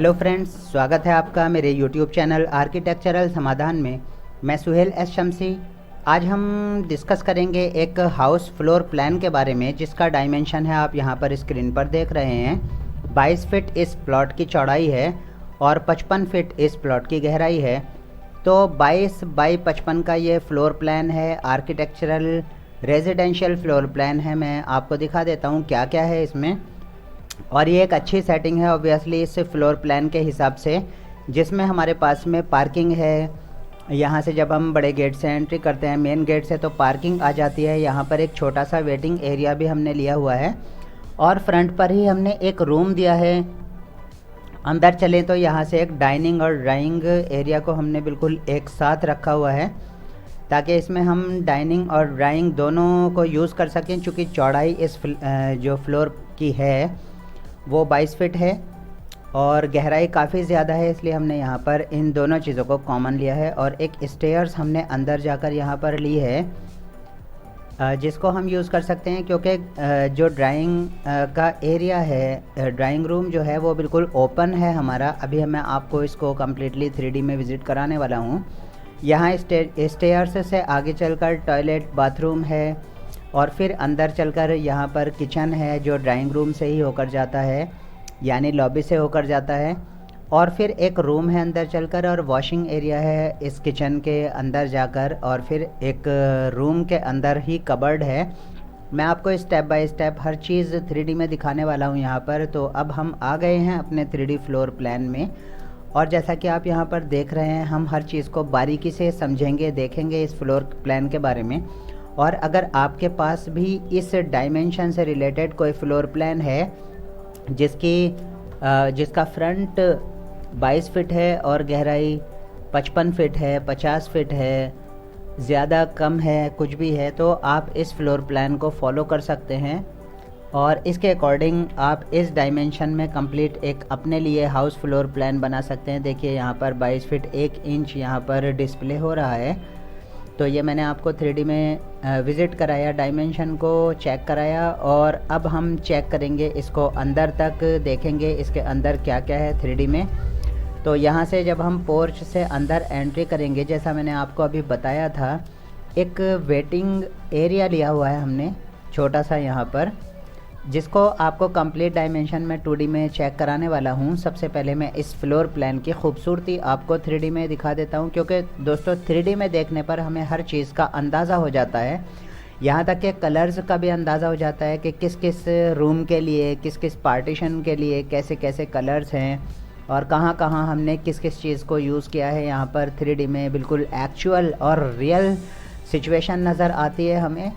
Hello friends, स्वागत है आपका मेरे यूट्यूब चैनल आर्किटेक्चरल समाधान में। मैं सुहेल एस शमसी। आज हम डिस्कस करेंगे एक हाउस फ्लोर प्लान के बारे में, जिसका डायमेंशन है आप यहाँ पर स्क्रीन पर देख रहे हैं। 22 फीट इस प्लॉट की चौड़ाई है और 55 फीट इस प्लॉट की गहराई है। तो 22 बाई 55 का ये फ्लोर प्लान है, आर्किटेक्चरल रेजिडेंशियल फ्लोर प्लान है। मैं आपको दिखा देता हूँ क्या क्या है इसमें। और ये एक अच्छी सेटिंग है ऑब्वियसली इस फ्लोर प्लान के हिसाब से, जिसमें हमारे पास में पार्किंग है। यहाँ से जब हम बड़े गेट से एंट्री करते हैं, मेन गेट से, तो पार्किंग आ जाती है। यहाँ पर एक छोटा सा वेटिंग एरिया भी हमने लिया हुआ है और फ्रंट पर ही हमने एक रूम दिया है। अंदर चलें तो यहाँ से एक डाइनिंग और ड्राइंग एरिया को हमने बिल्कुल एक साथ रखा हुआ है, ताकि इसमें हम डाइनिंग और ड्राइंग दोनों को यूज़ कर सकें। चूँकि चौड़ाई इस जो फ्लोर की है वो 22 फीट है और गहराई काफ़ी ज़्यादा है, इसलिए हमने यहाँ पर इन दोनों चीज़ों को कॉमन लिया है। और एक स्टेयर्स हमने अंदर जाकर यहाँ पर ली है, जिसको हम यूज़ कर सकते हैं, क्योंकि जो ड्राइंग का एरिया है, ड्राइंग रूम जो है वो बिल्कुल ओपन है हमारा। अभी मैं आपको इसको कम्प्लीटली 3D में विज़िट कराने वाला हूँ। यहाँ स्टेयर्स से आगे चलकर टॉयलेट बाथरूम है और फिर अंदर चलकर यहाँ पर किचन है, जो ड्राइंग रूम से ही होकर जाता है, यानी लॉबी से होकर जाता है। और फिर एक रूम है अंदर चलकर, और वॉशिंग एरिया है इस किचन के अंदर जाकर, और फिर एक रूम के अंदर ही कबर्ड है। मैं आपको step by step her cheese 3D में दिखाने वाला हूँ यहाँ पर। तो अब हम आ गए हैं अपने 3D फ्लोर प्लान में, और जैसा कि आप यहाँ पर देख रहे हैं, हम हर चीज़ को बारीकी से समझेंगे, देखेंगे इस फ्लोर प्लान के बारे में। और अगर आपके पास भी इस डायमेंशन से रिलेटेड कोई फ्लोर प्लान है जिसका फ्रंट 22 फीट है और गहराई 55 फीट है, 50 फीट है, ज़्यादा कम है, कुछ भी है, तो आप इस फ्लोर प्लान को फॉलो कर सकते हैं और इसके अकॉर्डिंग आप इस डायमेंशन में कंप्लीट एक अपने लिए हाउस फ्लोर प्लान बना सकते हैं। देखिए यहाँ पर 22 फीट 1 इंच यहाँ पर डिस्प्ले हो रहा है। तो ये मैंने आपको 3D में विज़िट कराया, डायमेंशन को चेक कराया, और अब हम चेक करेंगे इसको अंदर तक, देखेंगे इसके अंदर क्या क्या है 3D में। तो यहाँ से जब हम पोर्च से अंदर एंट्री करेंगे, जैसा मैंने आपको अभी बताया था, एक वेटिंग एरिया लिया हुआ है हमने छोटा सा यहाँ पर, जिसको आपको कंप्लीट डायमेंशन में 2D में चेक कराने वाला हूँ। सबसे पहले मैं इस फ्लोर प्लान की खूबसूरती आपको 3D में दिखा देता हूँ, क्योंकि दोस्तों 3D में देखने पर हमें हर चीज़ का अंदाज़ा हो जाता है। यहाँ तक कि कलर्स का भी अंदाज़ा हो जाता है कि किस किस रूम के लिए, किस किस पार्टीशन के लिए कैसे कैसे कलर्स हैं, और कहाँ कहाँ हमने किस किस चीज़ को यूज़ किया है। यहाँ पर 3D में बिल्कुल एक्चुअल और रियल सिचुएशन नज़र आती है हमें।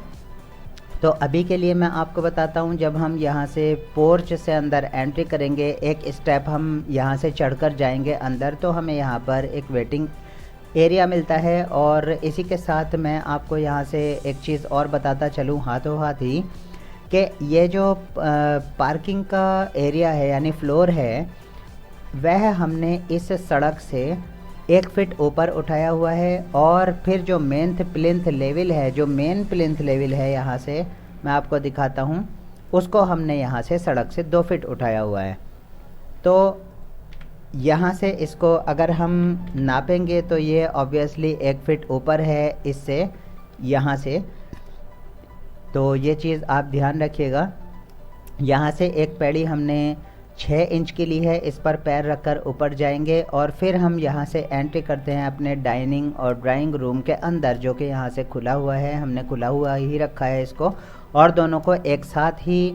तो अभी के लिए मैं आपको बताता हूँ, जब हम यहाँ से पोर्च से अंदर एंट्री करेंगे, एक स्टेप हम यहाँ से चढ़कर जाएंगे अंदर, तो हमें यहाँ पर एक वेटिंग एरिया मिलता है। और इसी के साथ मैं आपको यहाँ से एक चीज़ और बताता चलूँ हाथों हाथ ही, कि ये जो पार्किंग का एरिया है यानी फ्लोर है, वह हमने इस सड़क से 1 फीट ऊपर उठाया हुआ है। और फिर जो मेन प्लिंथ लेवल है, जो मेन प्लिंथ लेवल है, यहाँ से मैं आपको दिखाता हूँ, उसको हमने यहाँ से सड़क से 2 फीट उठाया हुआ है। तो यहाँ से इसको अगर हम नापेंगे तो ये ऑब्वियसली 1 फीट ऊपर है इससे, यहाँ से। तो ये चीज़ आप ध्यान रखिएगा। यहाँ से एक पैड़ी हमने 6 इंच की ली है, इस पर पैर रखकर ऊपर जाएंगे, और फिर हम यहाँ से एंट्री करते हैं अपने डाइनिंग और ड्राइंग रूम के अंदर, जो कि यहाँ से खुला हुआ है। हमने खुला हुआ ही रखा है इसको, और दोनों को एक साथ ही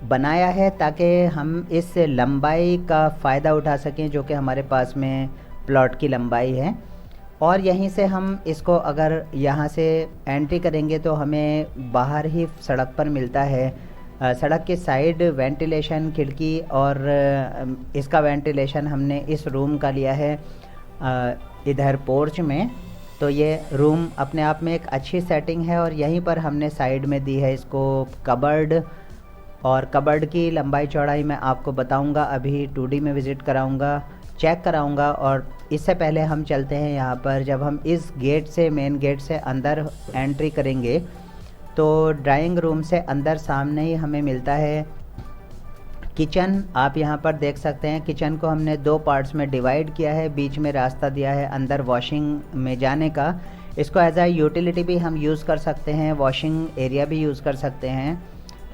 बनाया है ताकि हम इस लंबाई का फ़ायदा उठा सकें जो कि हमारे पास में प्लॉट की लंबाई है। और यहीं से हम इसको अगर यहाँ से एंट्री करेंगे तो हमें बाहर ही सड़क पर मिलता है। सड़क के साइड वेंटिलेशन खिड़की, और इसका वेंटिलेशन हमने इस रूम का लिया है इधर पोर्च में। तो ये रूम अपने आप में एक अच्छी सेटिंग है, और यहीं पर हमने साइड में दी है इसको कबर्ड। और कबर्ड की लंबाई चौड़ाई मैं आपको बताऊंगा, अभी 2D में विज़िट कराऊंगा, चेक कराऊंगा। और इससे पहले हम चलते हैं यहाँ पर, जब हम इस गेट से, मेन गेट से अंदर एंट्री करेंगे, तो ड्राइंग रूम से अंदर सामने ही हमें मिलता है किचन आप यहाँ पर देख सकते हैं, किचन को हमने 2 पार्ट्स में डिवाइड किया है, बीच में रास्ता दिया है अंदर वॉशिंग में जाने का। इसको एज आ यूटिलिटी भी हम यूज़ कर सकते हैं, वॉशिंग एरिया भी यूज़ कर सकते हैं,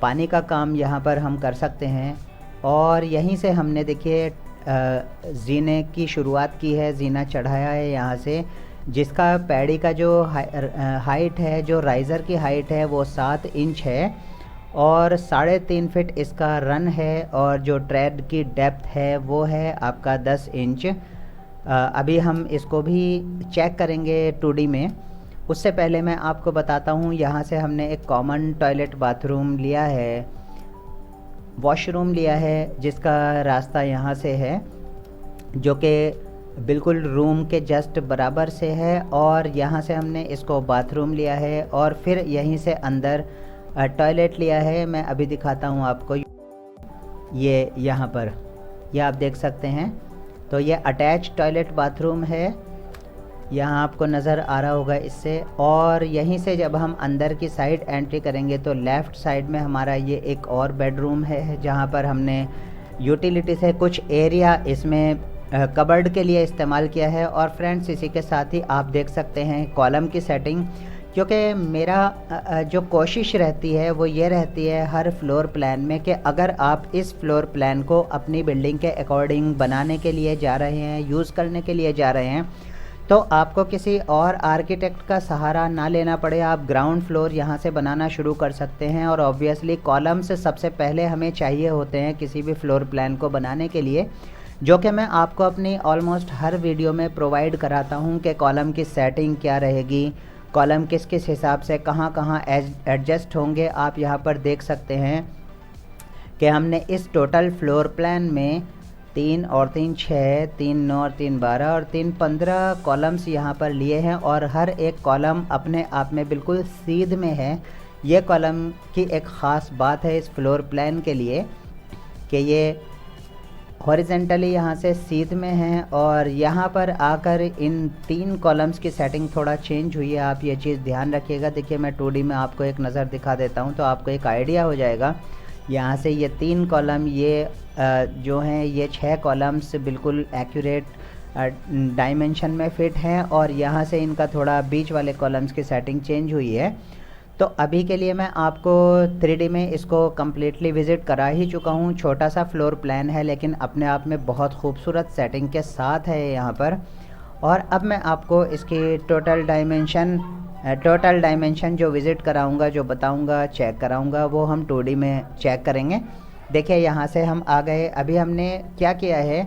पानी का काम यहाँ पर हम कर सकते हैं। और यहीं से हमने देखिए जीने की शुरुआत की है, जीना चढ़ाया है यहाँ से, जिसका पैड़ी का जो हाइट है, जो राइज़र की हाइट है वो 7 इंच है और 3.5 फीट इसका रन है, और जो ट्रेड की डेप्थ है वो है आपका 10 इंच। अभी हम इसको भी चेक करेंगे 2D में। उससे पहले मैं आपको बताता हूँ, यहाँ से हमने एक कॉमन टॉयलेट बाथरूम लिया है, वॉशरूम लिया है, जिसका रास्ता यहाँ से है, जो कि बिल्कुल रूम के जस्ट बराबर से है, और यहाँ से हमने इसको बाथरूम लिया है, और फिर यहीं से अंदर टॉयलेट लिया है। मैं अभी दिखाता हूँ आपको, ये यहाँ पर ये आप देख सकते हैं। तो ये अटैच टॉयलेट बाथरूम है, यहाँ आपको नज़र आ रहा होगा इससे। और यहीं से जब हम अंदर की साइड एंट्री करेंगे तो लेफ़्ट साइड में हमारा ये एक और बेडरूम है, जहाँ पर हमने यूटिलिटी से कुछ एरिया इसमें कबर्ड के लिए इस्तेमाल किया है। और फ्रेंड्स, इसी के साथ ही आप देख सकते हैं कॉलम की सेटिंग, क्योंकि मेरा जो कोशिश रहती है वो ये रहती है हर फ्लोर प्लान में कि अगर आप इस फ्लोर प्लान को अपनी बिल्डिंग के अकॉर्डिंग बनाने के लिए जा रहे हैं, यूज़ करने के लिए जा रहे हैं, तो आपको किसी और आर्किटेक्ट का सहारा ना लेना पड़े। आप ग्राउंड फ्लोर यहाँ से बनाना शुरू कर सकते हैं। और ऑब्वियसली कॉलम्स सबसे पहले हमें चाहिए होते हैं किसी भी फ्लोर प्लान को बनाने के लिए, जो कि मैं आपको अपनी ऑलमोस्ट हर वीडियो में प्रोवाइड कराता हूँ कि कॉलम की सेटिंग क्या रहेगी, कॉलम किस किस हिसाब से कहाँ एडजस्ट होंगे। आप यहाँ पर देख सकते हैं कि हमने इस टोटल फ्लोर प्लान में 3 और 3 6, 3 9 और 3 12 और 3 15 कॉलम्स यहाँ पर लिए हैं, और हर एक कॉलम अपने आप में बिल्कुल सीध में है। ये कॉलम की एक ख़ास बात है इस फ्लोर प्लान के लिए कि ये हॉरिजेंटली यहाँ से सीध में हैं, और यहाँ पर आकर इन 3 कॉलम्स की सेटिंग थोड़ा चेंज हुई है। आप ये चीज़ ध्यान रखिएगा। देखिए, मैं 2D में आपको एक नज़र दिखा देता हूँ तो आपको एक आइडिया हो जाएगा। यहाँ से ये 3 कॉलम ये जो हैं, ये 6 कॉलम्स बिल्कुल एक्यूरेट डायमेंशन में फ़िट हैं, और यहाँ से इनका थोड़ा बीच वाले कॉलम्स की सेटिंग चेंज हुई है। तो अभी के लिए मैं आपको 3D में इसको कम्प्लीटली विज़िट करा ही चुका हूँ। छोटा सा फ्लोर प्लान है, लेकिन अपने आप में बहुत खूबसूरत सेटिंग के साथ है यहाँ पर। और अब मैं आपको इसकी टोटल डायमेंशन जो विज़िट कराऊंगा, जो बताऊंगा, चेक कराऊंगा, वो हम 2D में चेक करेंगे। देखिए, यहाँ से हम आ गए। अभी हमने क्या किया है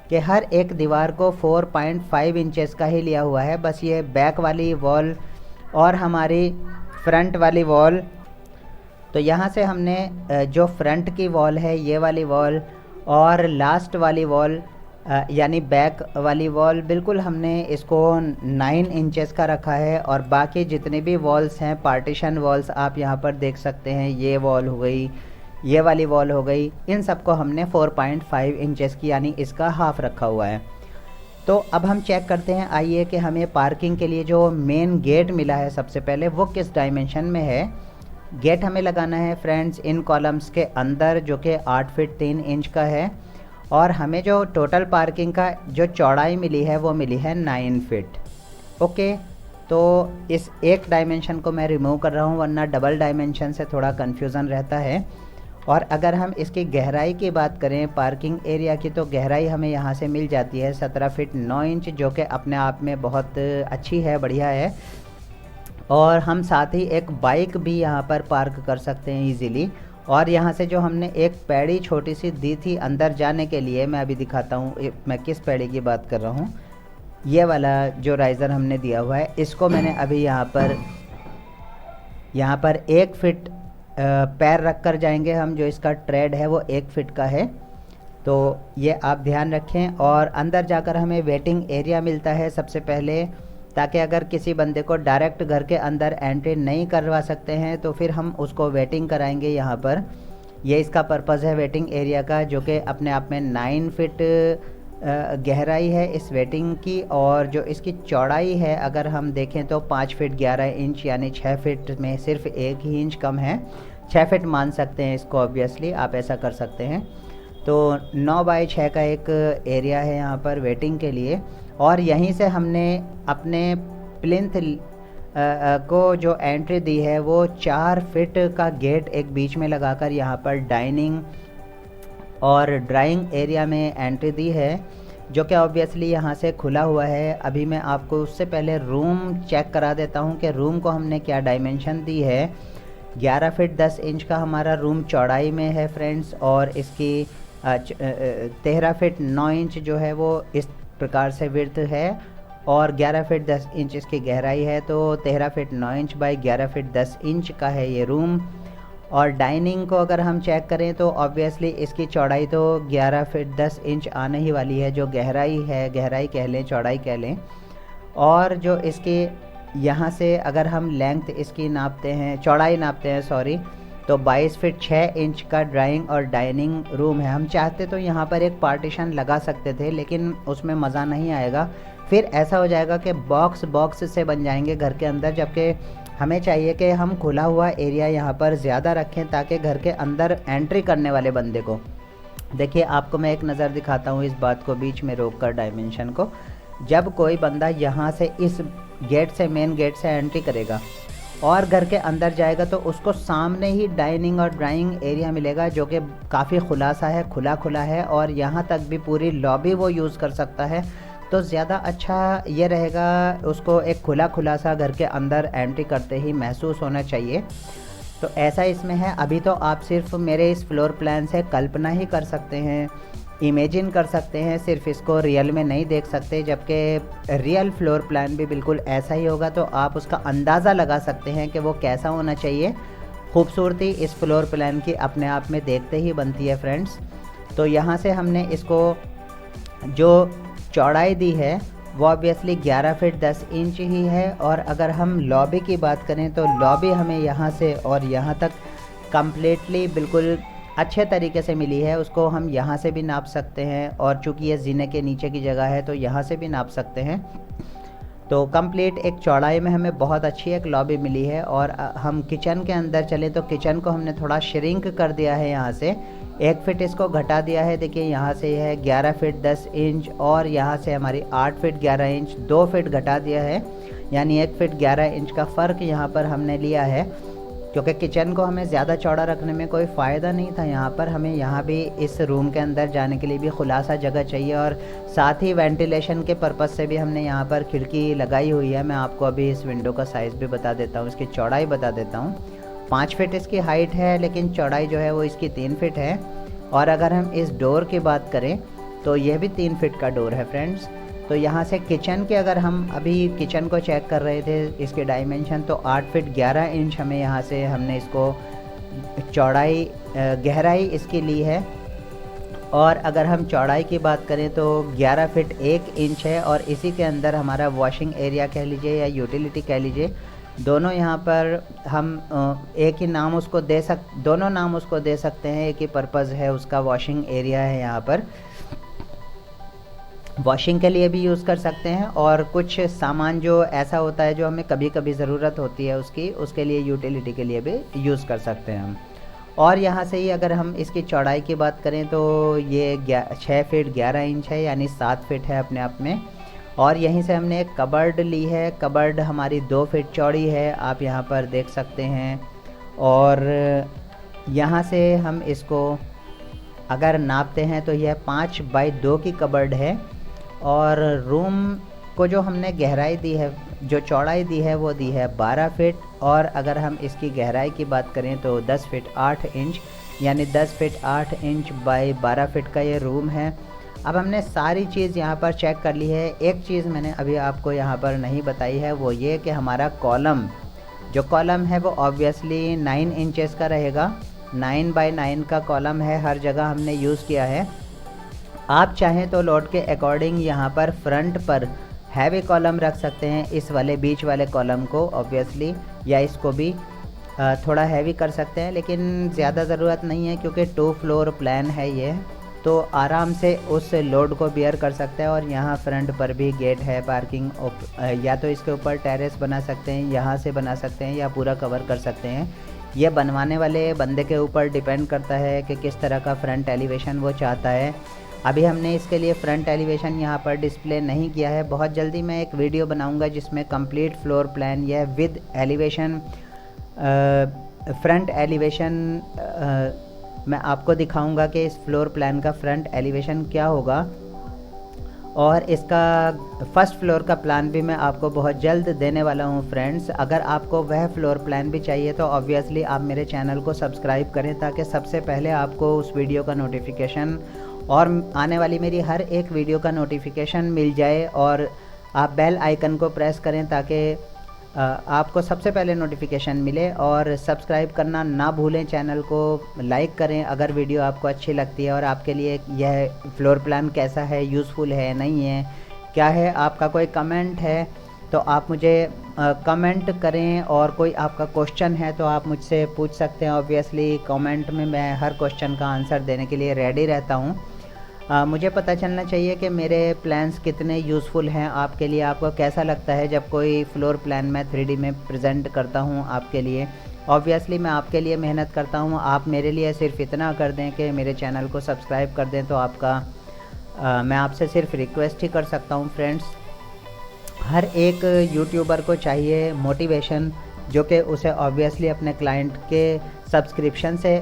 कि हर एक दीवार को 4.5 इंचेस का ही लिया हुआ है, बस ये बैक वाली वॉल और हमारी फ्रंट वाली वॉल। तो यहाँ से हमने जो फ्रंट की वॉल है, ये वाली वॉल, और लास्ट वाली वॉल यानी बैक वाली वॉल, बिल्कुल हमने इसको 9 इंचेस का रखा है। और बाकी जितनी भी वॉल्स हैं, पार्टीशन वॉल्स, आप यहाँ पर देख सकते हैं, ये वॉल हो गई, ये वाली वॉल हो गई, इन सबको हमने 4.5 इंचेस की यानी इसका हाफ रखा हुआ है। तो अब हम चेक करते हैं, आइए, कि हमें पार्किंग के लिए जो मेन गेट मिला है सबसे पहले, वो किस डायमेंशन में है। गेट हमें लगाना है फ्रेंड्स इन कॉलम्स के अंदर, जो कि 8 फीट 3 इंच का है। और हमें जो टोटल पार्किंग का जो चौड़ाई मिली है वो मिली है 9 फीट। ओके, तो इस एक डायमेंशन को मैं रिमूव कर रहा हूँ, वरना डबल डायमेंशन से थोड़ा कन्फ्यूज़न रहता है। और अगर हम इसकी गहराई की बात करें पार्किंग एरिया की, तो गहराई हमें यहाँ से मिल जाती है 17 फीट 9 इंच, जो कि अपने आप में बहुत अच्छी है, बढ़िया है। और हम साथ ही एक बाइक भी यहाँ पर पार्क कर सकते हैं ईज़िली। और यहाँ से जो हमने एक पैड़ी छोटी सी दी थी अंदर जाने के लिए, मैं अभी दिखाता हूँ मैं किस पैड़ी की बात कर रहा हूँ। ये वाला जो राइज़र हमने दिया हुआ है, इसको मैंने अभी यहाँ पर 1 फीट पैर रख कर जाएंगे हम। जो इसका ट्रेड है वो 1 फीट का है, तो ये आप ध्यान रखें। और अंदर जाकर हमें वेटिंग एरिया मिलता है सबसे पहले, ताकि अगर किसी बंदे को डायरेक्ट घर के अंदर एंट्री नहीं करवा सकते हैं तो फिर हम उसको वेटिंग कराएंगे यहाँ पर। ये इसका पर्पज़ है वेटिंग एरिया का, जो कि अपने आप में 9 फीट गहराई है इस वेटिंग की। और जो इसकी चौड़ाई है अगर हम देखें तो 5 फीट 11 इंच, यानी 6 फीट में सिर्फ 1 ही इंच कम है। 6 फीट मान सकते हैं इसको, ऑब्वियसली आप ऐसा कर सकते हैं। तो 9 बाई 6 का एक एरिया है यहाँ पर वेटिंग के लिए। और यहीं से हमने अपने प्लिंथ को जो एंट्री दी है वो 4 फीट का गेट एक बीच में लगाकर यहाँ पर डाइनिंग और ड्राइंग एरिया में एंट्री दी है, जो कि ऑब्वियसली यहाँ से खुला हुआ है। अभी मैं आपको उससे पहले रूम चेक करा देता हूँ कि रूम को हमने क्या डायमेंशन दी है। 11 फीट 10 इंच का हमारा रूम चौड़ाई में है फ्रेंड्स, और इसकी 13 फीट 9 इंच जो है वो इस प्रकार से विड्थ है, और 11 फीट 10 इंच इसकी गहराई है। तो 13 feet 9 inch by 11 feet 10 inch का है ये रूम। और डाइनिंग को अगर हम चेक करें तो ऑब्वियसली इसकी चौड़ाई तो 11 फीट 10 इंच आने ही वाली है, जो गहराई है, गहराई कह लें, चौड़ाई कह लें। और जो इसके यहाँ से अगर हम लेंथ इसकी नापते हैं, चौड़ाई नापते हैं सॉरी, तो 22 फीट 6 इंच का ड्राइंग और डाइनिंग रूम है। हम चाहते तो यहाँ पर एक पार्टीशन लगा सकते थे, लेकिन उसमें मज़ा नहीं आएगा। फिर ऐसा हो जाएगा कि बॉक्स से बन जाएंगे घर के अंदर, जबकि हमें चाहिए कि हम खुला हुआ एरिया यहाँ पर ज़्यादा रखें ताकि घर के अंदर एंट्री करने वाले बंदे को, देखिए आपको मैं एक नज़र दिखाता हूँ इस बात को बीच में रोक कर डायमेंशन को। जब कोई बंदा यहाँ से इस गेट से, मेन गेट से एंट्री करेगा और घर के अंदर जाएगा तो उसको सामने ही डाइनिंग और ड्राइंग एरिया मिलेगा, जो कि काफ़ी खुलासा है, खुला है, और यहाँ तक भी पूरी लॉबी वो यूज़ कर सकता है। तो ज़्यादा अच्छा ये रहेगा, उसको एक खुला सा घर के अंदर एंट्री करते ही महसूस होना चाहिए। तो ऐसा इसमें है। अभी तो आप सिर्फ मेरे इस फ्लोर प्लान से कल्पना ही कर सकते हैं, इमेजिन कर सकते हैं, सिर्फ इसको रियल में नहीं देख सकते, जबकि रियल फ्लोर प्लान भी बिल्कुल ऐसा ही होगा। तो आप उसका अंदाज़ा लगा सकते हैं कि वो कैसा होना चाहिए। खूबसूरती इस फ्लोर प्लान की अपने आप में देखते ही बनती है फ्रेंड्स। तो यहाँ से हमने इसको जो चौड़ाई दी है वो ऑब्वियसली 11 फीट 10 इंच ही है। और अगर हम लॉबी की बात करें तो लॉबी हमें यहाँ से और यहाँ तक कम्प्लीटली बिल्कुल अच्छे तरीके से मिली है। उसको हम यहाँ से भी नाप सकते हैं, और चूँकि ये जीने के नीचे की जगह है तो यहाँ से भी नाप सकते हैं। तो कंप्लीट एक चौड़ाई में हमें बहुत अच्छी एक लॉबी मिली है। और हम किचन के अंदर चले तो किचन को हमने थोड़ा श्रिंक कर दिया है, यहाँ से 1 फीट इसको घटा दिया है। देखिए यहाँ से है 11 फीट 10 इंच और यहाँ से हमारी 8 फीट 11 इंच, 2 फीट घटा दिया है, यानी 1 फीट 11 इंच का फ़र्क यहाँ पर हमने लिया है, क्योंकि किचन को हमें ज़्यादा चौड़ा रखने में कोई फ़ायदा नहीं था। यहाँ पर हमें यहाँ भी इस रूम के अंदर जाने के लिए भी खुलासा जगह चाहिए, और साथ ही वेंटिलेशन के पर्पज़ से भी हमने यहाँ पर खिड़की लगाई हुई है। मैं आपको अभी इस विंडो का साइज़ भी बता देता हूँ, इसकी चौड़ाई बता देता हूँ। 5 फीट इसकी हाइट है, लेकिन चौड़ाई जो है वो इसकी 3 फीट है। और अगर हम इस डोर की बात करें तो यह भी 3 फीट का डोर है फ्रेंड्स। तो यहाँ से किचन के, अगर हम अभी किचन को चेक कर रहे थे इसके डायमेंशन, तो 8 फीट 11 इंच हमें यहाँ से हमने इसको चौड़ाई गहराई इसकी ली है। और अगर हम चौड़ाई की बात करें तो 11 फीट 1 इंच है, और इसी के अंदर हमारा वॉशिंग एरिया कह लीजिए या यूटिलिटी कह लीजिए, दोनों यहाँ पर हम एक ही नाम उसको दोनों नाम उसको दे सकते हैं। एक ही पर्पज़ है उसका, वॉशिंग एरिया है, यहाँ पर वॉशिंग के लिए भी यूज़ कर सकते हैं। और कुछ सामान जो ऐसा होता है जो हमें कभी कभी ज़रूरत होती है उसके लिए यूटिलिटी के लिए भी यूज़ कर सकते हैं हम। और यहाँ से ही अगर हम इसकी चौड़ाई की बात करें तो ये 6 फीट 11 इंच है, यानी 7 फीट है अपने आप में। और यहीं से हमने एक कबर्ड ली है, कबर्ड हमारी 2 फीट चौड़ी है, आप यहाँ पर देख सकते हैं। और यहाँ से हम इसको अगर नापते हैं तो यह 5 बाई 2 की कबर्ड है। और रूम को जो हमने गहराई दी है, जो चौड़ाई दी है वो दी है 12 फीट। और अगर हम इसकी गहराई की बात करें तो 10 फीट 8 इंच, यानी 10 फीट 8 इंच बाई 12 फीट का ये रूम है। अब हमने सारी चीज़ यहाँ पर चेक कर ली है। एक चीज़ मैंने अभी आपको यहाँ पर नहीं बताई है, वो ये कि हमारा कॉलम, जो कॉलम है वो ऑब्वियसली 9 इंचेस का रहेगा। 9 बाई 9 का कॉलम है, हर जगह हमने यूज़ किया है। आप चाहें तो लोड के अकॉर्डिंग यहाँ पर फ्रंट पर हैवी कॉलम रख सकते हैं, इस वाले बीच वाले कॉलम को ऑब्वियसली, या इसको भी थोड़ा हैवी कर सकते हैं, लेकिन ज़्यादा ज़रूरत नहीं है क्योंकि 2 फ्लोर प्लान है ये, तो आराम से उस लोड को बियर कर सकते हैं। और यहाँ फ्रंट पर भी गेट है, पार्किंग, या तो इसके ऊपर टेरेस बना सकते हैं, यहाँ से बना सकते हैं, या पूरा कवर कर सकते हैं। ये बनवाने वाले बंदे के ऊपर डिपेंड करता है कि किस तरह का फ्रंट एलिवेशन वो चाहता है। अभी हमने इसके लिए फ्रंट एलिवेशन यहाँ पर डिस्प्ले नहीं किया है। बहुत जल्दी मैं एक वीडियो बनाऊँगा जिसमें कंप्लीट फ्लोर प्लान या विद एलिवेशन फ्रंट एलिवेशन मैं आपको दिखाऊंगा कि इस फ्लोर प्लान का फ्रंट एलिवेशन क्या होगा, और इसका फर्स्ट फ्लोर का प्लान भी मैं आपको बहुत जल्द देने वाला हूं फ्रेंड्स। अगर आपको वह फ्लोर प्लान भी चाहिए तो ऑब्वियसली आप मेरे चैनल को सब्सक्राइब करें ताकि सबसे पहले आपको उस वीडियो का नोटिफिकेशन और आने वाली मेरी हर एक वीडियो का नोटिफिकेशन मिल जाए, और आप बेल आइकन को प्रेस करें ताकि आपको सबसे पहले नोटिफिकेशन मिले। और सब्सक्राइब करना ना भूलें, चैनल को लाइक करें अगर वीडियो आपको अच्छी लगती है और आपके लिए यह फ्लोर प्लान कैसा है, यूज़फुल है नहीं है, क्या है। आपका कोई कमेंट है तो आप मुझे कमेंट करें, और कोई आपका क्वेश्चन है तो आप मुझसे पूछ सकते हैं। ऑब्वियसली कमेंट में मैं हर क्वेश्चन का आंसर देने के लिए रेडी रहता हूँ। मुझे पता चलना चाहिए कि मेरे प्लान्स कितने यूज़फुल हैं आपके लिए। आपको कैसा लगता है जब कोई फ्लोर प्लान मैं 3D में प्रेजेंट करता हूं आपके लिए। ऑब्वियसली मैं आपके लिए मेहनत करता हूं, आप मेरे लिए सिर्फ इतना कर दें कि मेरे चैनल को सब्सक्राइब कर दें तो आपका मैं आपसे सिर्फ रिक्वेस्ट ही कर सकता हूं फ्रेंड्स। हर एक यूट्यूबर को चाहिए मोटिवेशन, जो कि उसे ऑब्वियसली अपने क्लाइंट के सब्सक्रिप्शन से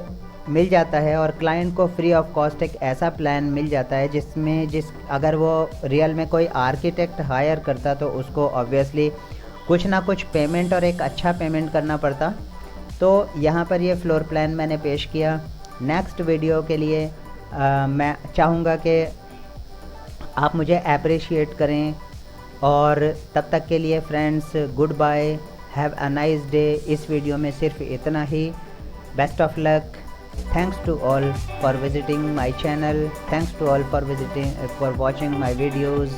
मिल जाता है, और क्लाइंट को फ्री ऑफ कॉस्ट एक ऐसा प्लान मिल जाता है जिसमें अगर वो रियल में कोई आर्किटेक्ट हायर करता तो उसको ऑब्वियसली कुछ ना कुछ पेमेंट और एक अच्छा पेमेंट करना पड़ता। तो यहाँ पर ये फ्लोर प्लान मैंने पेश किया। नेक्स्ट वीडियो के लिए मैं चाहूँगा कि आप मुझे अप्रिशिएट करें, और तब तक के लिए friends good bye, have a nice day. इस वीडियो में सिर्फ इतना ही। Best of luck. Thanks to all for visiting my channel. Thanks to all for watching my videos.